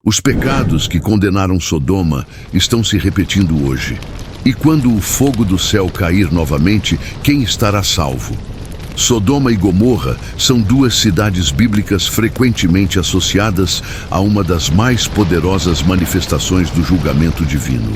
Os pecados que condenaram Sodoma estão se repetindo hoje. E quando o fogo do céu cair novamente, quem estará salvo? Sodoma e Gomorra são duas cidades bíblicas frequentemente associadas a uma das mais poderosas manifestações do julgamento divino.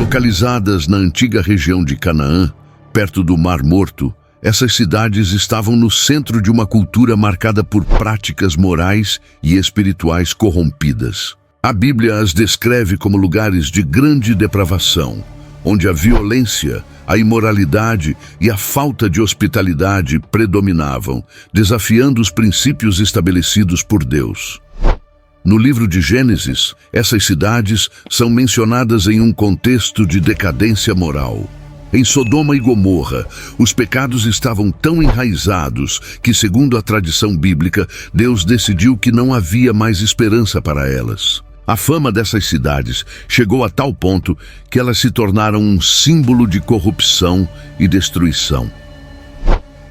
Localizadas na antiga região de Canaã, perto do Mar Morto, essas cidades estavam no centro de uma cultura marcada por práticas morais e espirituais corrompidas. A Bíblia as descreve como lugares de grande depravação, onde a violência, a imoralidade e a falta de hospitalidade predominavam, desafiando os princípios estabelecidos por Deus. No livro de Gênesis, essas cidades são mencionadas em um contexto de decadência moral. Em Sodoma e Gomorra, os pecados estavam tão enraizados que, segundo a tradição bíblica, Deus decidiu que não havia mais esperança para elas. A fama dessas cidades chegou a tal ponto que elas se tornaram um símbolo de corrupção e destruição.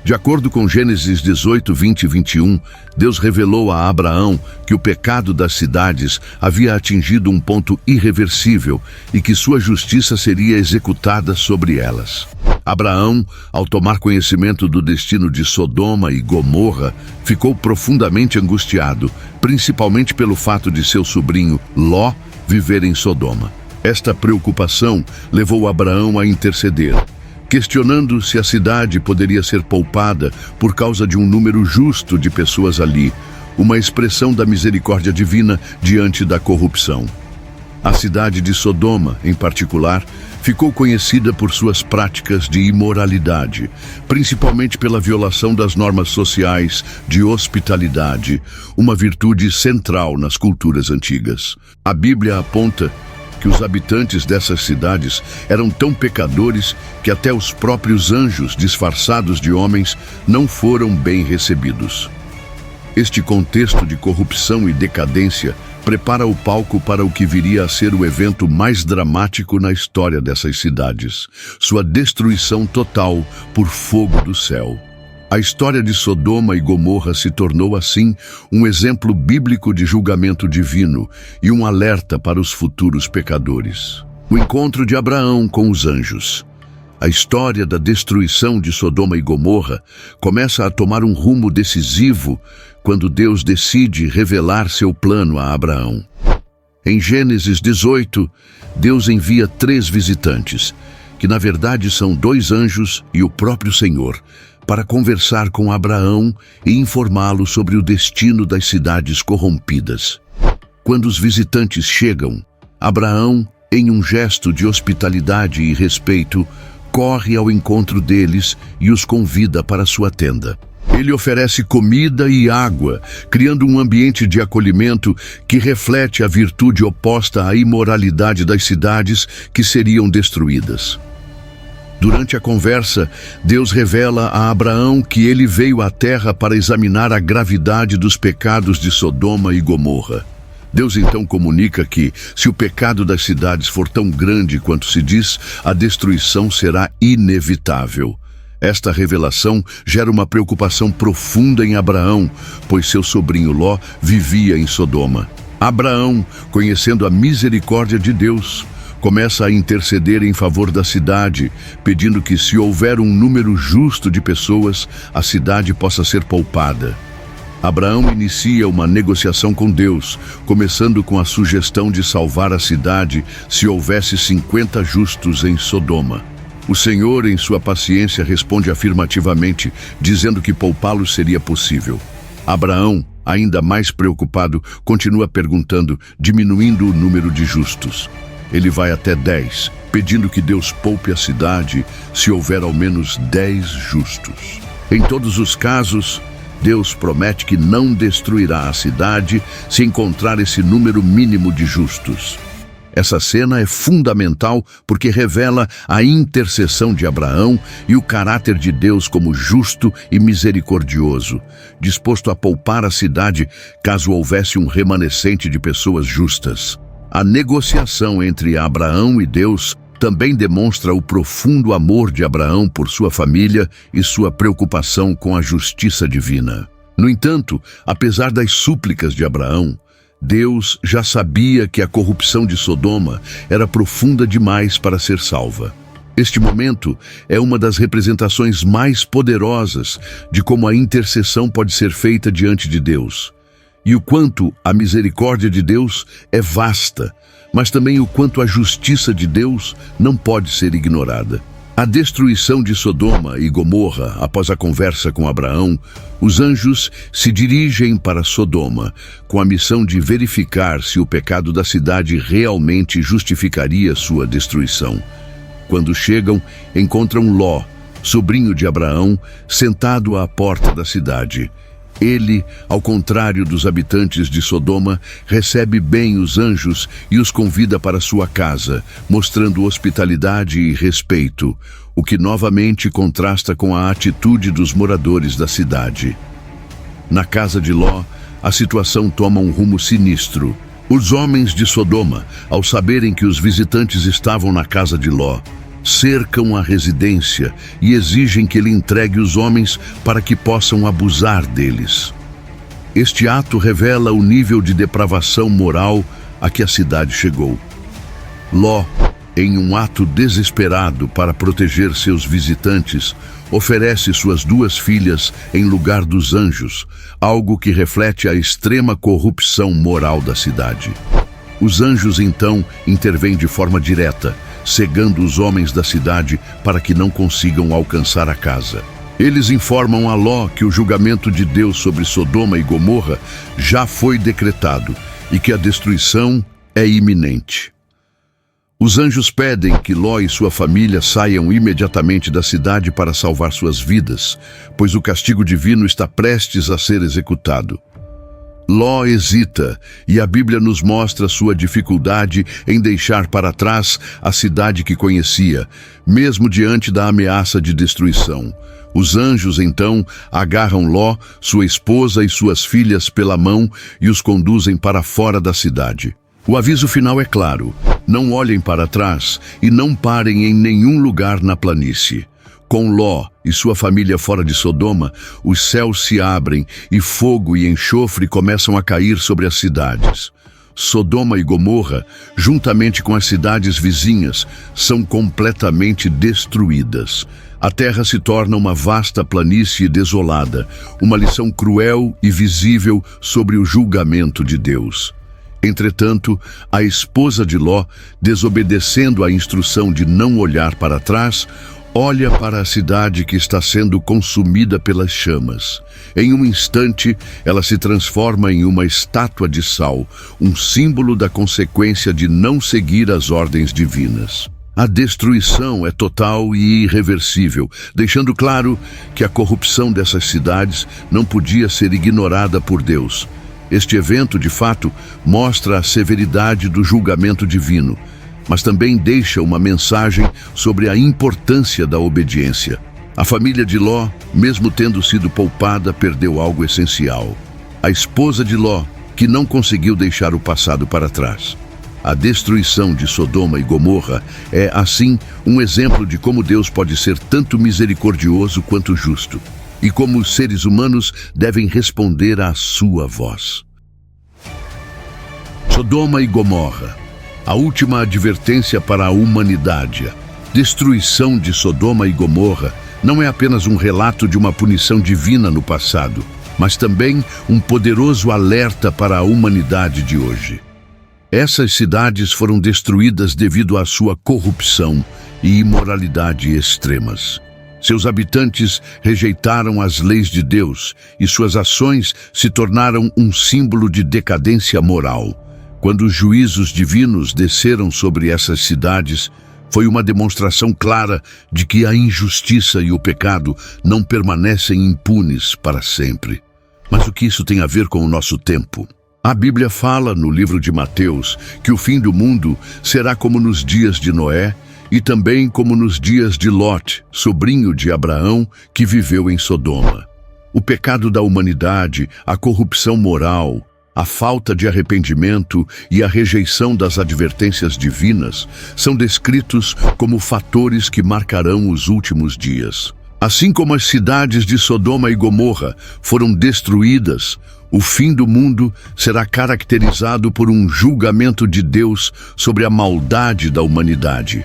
De acordo com Gênesis 18, 20 e 21, Deus revelou a Abraão que o pecado das cidades havia atingido um ponto irreversível e que sua justiça seria executada sobre elas. Abraão, ao tomar conhecimento do destino de Sodoma e Gomorra, ficou profundamente angustiado, principalmente pelo fato de seu sobrinho Ló viver em Sodoma. Esta preocupação levou Abraão a interceder, questionando se a cidade poderia ser poupada por causa de um número justo de pessoas ali, uma expressão da misericórdia divina diante da corrupção. A cidade de Sodoma, em particular, ficou conhecida por suas práticas de imoralidade, principalmente pela violação das normas sociais de hospitalidade, uma virtude central nas culturas antigas. A Bíblia aponta que os habitantes dessas cidades eram tão pecadores que até os próprios anjos, disfarçados de homens, não foram bem recebidos. Este contexto de corrupção e decadência prepara o palco para o que viria a ser o evento mais dramático na história dessas cidades: sua destruição total por fogo do céu. A história de Sodoma e Gomorra se tornou, assim, um exemplo bíblico de julgamento divino e um alerta para os futuros pecadores. O encontro de Abraão com os anjos. A história da destruição de Sodoma e Gomorra começa a tomar um rumo decisivo quando Deus decide revelar seu plano a Abraão. Em Gênesis 18, Deus envia 3 visitantes, que na verdade são 2 anjos e o próprio Senhor, para conversar com Abraão e informá-lo sobre o destino das cidades corrompidas. Quando os visitantes chegam, Abraão, em um gesto de hospitalidade e respeito, corre ao encontro deles e os convida para sua tenda. Ele oferece comida e água, criando um ambiente de acolhimento que reflete a virtude oposta à imoralidade das cidades que seriam destruídas. Durante a conversa, Deus revela a Abraão que ele veio à terra para examinar a gravidade dos pecados de Sodoma e Gomorra. Deus então comunica que, se o pecado das cidades for tão grande quanto se diz, a destruição será inevitável. Esta revelação gera uma preocupação profunda em Abraão, pois seu sobrinho Ló vivia em Sodoma. Abraão, conhecendo a misericórdia de Deus, começa a interceder em favor da cidade, pedindo que, se houver um número justo de pessoas, a cidade possa ser poupada. Abraão inicia uma negociação com Deus, começando com a sugestão de salvar a cidade se houvesse 50 justos em Sodoma. O Senhor, em sua paciência, responde afirmativamente, dizendo que poupá-los seria possível. Abraão, ainda mais preocupado, continua perguntando, diminuindo o número de justos. Ele vai até 10, pedindo que Deus poupe a cidade se houver ao menos 10 justos. Em todos os casos, Deus promete que não destruirá a cidade se encontrar esse número mínimo de justos. Essa cena é fundamental porque revela a intercessão de Abraão e o caráter de Deus como justo e misericordioso, disposto a poupar a cidade caso houvesse um remanescente de pessoas justas. A negociação entre Abraão e Deus também demonstra o profundo amor de Abraão por sua família e sua preocupação com a justiça divina. No entanto, apesar das súplicas de Abraão, Deus já sabia que a corrupção de Sodoma era profunda demais para ser salva. Este momento é uma das representações mais poderosas de como a intercessão pode ser feita diante de Deus. E o quanto a misericórdia de Deus é vasta, mas também o quanto a justiça de Deus não pode ser ignorada. A destruição de Sodoma e Gomorra, após a conversa com Abraão, os anjos se dirigem para Sodoma com a missão de verificar se o pecado da cidade realmente justificaria sua destruição. Quando chegam, encontram Ló, sobrinho de Abraão, sentado à porta da cidade. Ele, ao contrário dos habitantes de Sodoma, recebe bem os anjos e os convida para sua casa, mostrando hospitalidade e respeito, o que novamente contrasta com a atitude dos moradores da cidade. Na casa de Ló, a situação toma um rumo sinistro. Os homens de Sodoma, ao saberem que os visitantes estavam na casa de Ló, cercam a residência e exigem que ele entregue os homens para que possam abusar deles. Este ato revela o nível de depravação moral a que a cidade chegou. Ló, em um ato desesperado para proteger seus visitantes, oferece suas 2 filhas em lugar dos anjos, algo que reflete a extrema corrupção moral da cidade. Os anjos então intervêm de forma direta, cegando os homens da cidade para que não consigam alcançar a casa. Eles informam a Ló que o julgamento de Deus sobre Sodoma e Gomorra já foi decretado e que a destruição é iminente. Os anjos pedem que Ló e sua família saiam imediatamente da cidade para salvar suas vidas, pois o castigo divino está prestes a ser executado. Ló hesita, e a Bíblia nos mostra sua dificuldade em deixar para trás a cidade que conhecia, mesmo diante da ameaça de destruição. Os anjos, então, agarram Ló, sua esposa e suas filhas pela mão e os conduzem para fora da cidade. O aviso final é claro: não olhem para trás e não parem em nenhum lugar na planície. Com Ló e sua família fora de Sodoma, os céus se abrem e fogo e enxofre começam a cair sobre as cidades. Sodoma e Gomorra, juntamente com as cidades vizinhas, são completamente destruídas. A terra se torna uma vasta planície desolada, uma lição cruel e visível sobre o julgamento de Deus. Entretanto, a esposa de Ló, desobedecendo à instrução de não olhar para trás, olha para a cidade que está sendo consumida pelas chamas. Em um instante, ela se transforma em uma estátua de sal, um símbolo da consequência de não seguir as ordens divinas. A destruição é total e irreversível, deixando claro que a corrupção dessas cidades não podia ser ignorada por Deus. Este evento, de fato, mostra a severidade do julgamento divino, mas também deixa uma mensagem sobre a importância da obediência. A família de Ló, mesmo tendo sido poupada, perdeu algo essencial: a esposa de Ló, que não conseguiu deixar o passado para trás. A destruição de Sodoma e Gomorra é, assim, um exemplo de como Deus pode ser tanto misericordioso quanto justo, e como os seres humanos devem responder à sua voz. Sodoma e Gomorra, a última advertência para a humanidade. A destruição de Sodoma e Gomorra não é apenas um relato de uma punição divina no passado, mas também um poderoso alerta para a humanidade de hoje. Essas cidades foram destruídas devido à sua corrupção e imoralidade extremas. Seus habitantes rejeitaram as leis de Deus e suas ações se tornaram um símbolo de decadência moral. Quando os juízos divinos desceram sobre essas cidades, foi uma demonstração clara de que a injustiça e o pecado não permanecem impunes para sempre. Mas o que isso tem a ver com o nosso tempo? A Bíblia fala no livro de Mateus que o fim do mundo será como nos dias de Noé e também como nos dias de Lot, sobrinho de Abraão, que viveu em Sodoma. O pecado da humanidade, a corrupção moral, a falta de arrependimento e a rejeição das advertências divinas são descritos como fatores que marcarão os últimos dias. Assim como as cidades de Sodoma e Gomorra foram destruídas, o fim do mundo será caracterizado por um julgamento de Deus sobre a maldade da humanidade.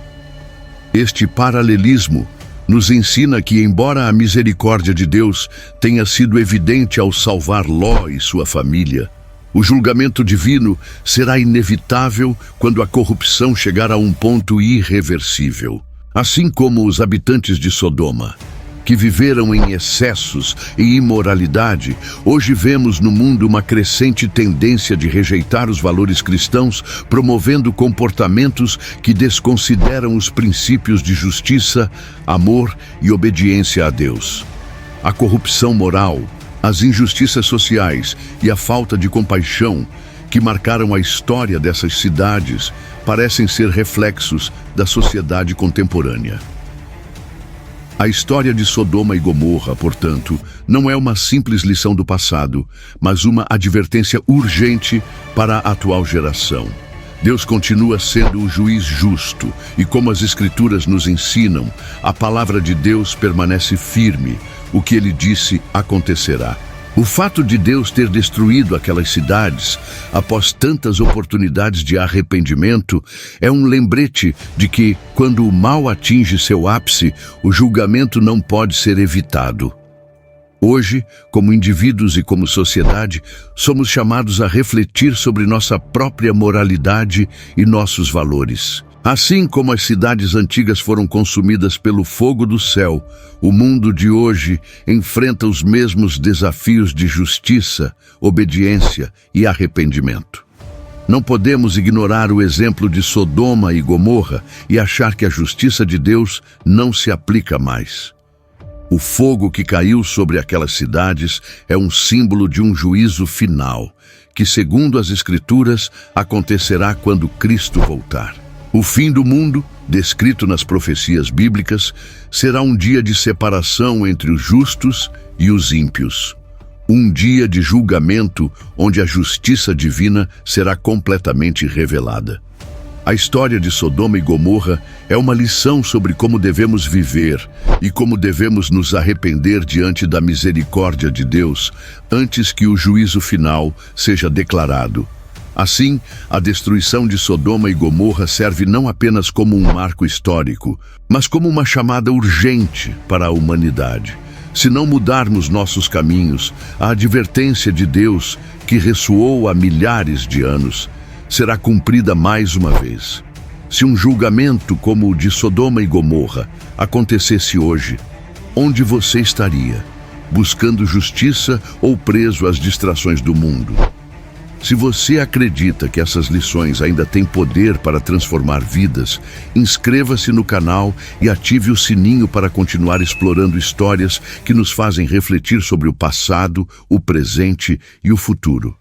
Este paralelismo nos ensina que, embora a misericórdia de Deus tenha sido evidente ao salvar Ló e sua família, o julgamento divino será inevitável quando a corrupção chegar a um ponto irreversível. Assim como os habitantes de Sodoma, que viveram em excessos e imoralidade, hoje vemos no mundo uma crescente tendência de rejeitar os valores cristãos, promovendo comportamentos que desconsideram os princípios de justiça, amor e obediência a Deus. A corrupção moral, as injustiças sociais e a falta de compaixão que marcaram a história dessas cidades parecem ser reflexos da sociedade contemporânea. A história de Sodoma e Gomorra, portanto, não é uma simples lição do passado, mas uma advertência urgente para a atual geração. Deus continua sendo o juiz justo, e como as Escrituras nos ensinam, a palavra de Deus permanece firme. O que ele disse acontecerá. O fato de Deus ter destruído aquelas cidades, após tantas oportunidades de arrependimento, é um lembrete de que, quando o mal atinge seu ápice, o julgamento não pode ser evitado. Hoje, como indivíduos e como sociedade, somos chamados a refletir sobre nossa própria moralidade e nossos valores. Assim como as cidades antigas foram consumidas pelo fogo do céu, o mundo de hoje enfrenta os mesmos desafios de justiça, obediência e arrependimento. Não podemos ignorar o exemplo de Sodoma e Gomorra e achar que a justiça de Deus não se aplica mais. O fogo que caiu sobre aquelas cidades é um símbolo de um juízo final, que, segundo as Escrituras, acontecerá quando Cristo voltar. O fim do mundo, descrito nas profecias bíblicas, será um dia de separação entre os justos e os ímpios. Um dia de julgamento onde a justiça divina será completamente revelada. A história de Sodoma e Gomorra é uma lição sobre como devemos viver e como devemos nos arrepender diante da misericórdia de Deus antes que o juízo final seja declarado. Assim, a destruição de Sodoma e Gomorra serve não apenas como um marco histórico, mas como uma chamada urgente para a humanidade. Se não mudarmos nossos caminhos, a advertência de Deus, que ressoou há milhares de anos, será cumprida mais uma vez. Se um julgamento como o de Sodoma e Gomorra acontecesse hoje, onde você estaria? Buscando justiça ou preso às distrações do mundo? Se você acredita que essas lições ainda têm poder para transformar vidas, inscreva-se no canal e ative o sininho para continuar explorando histórias que nos fazem refletir sobre o passado, o presente e o futuro.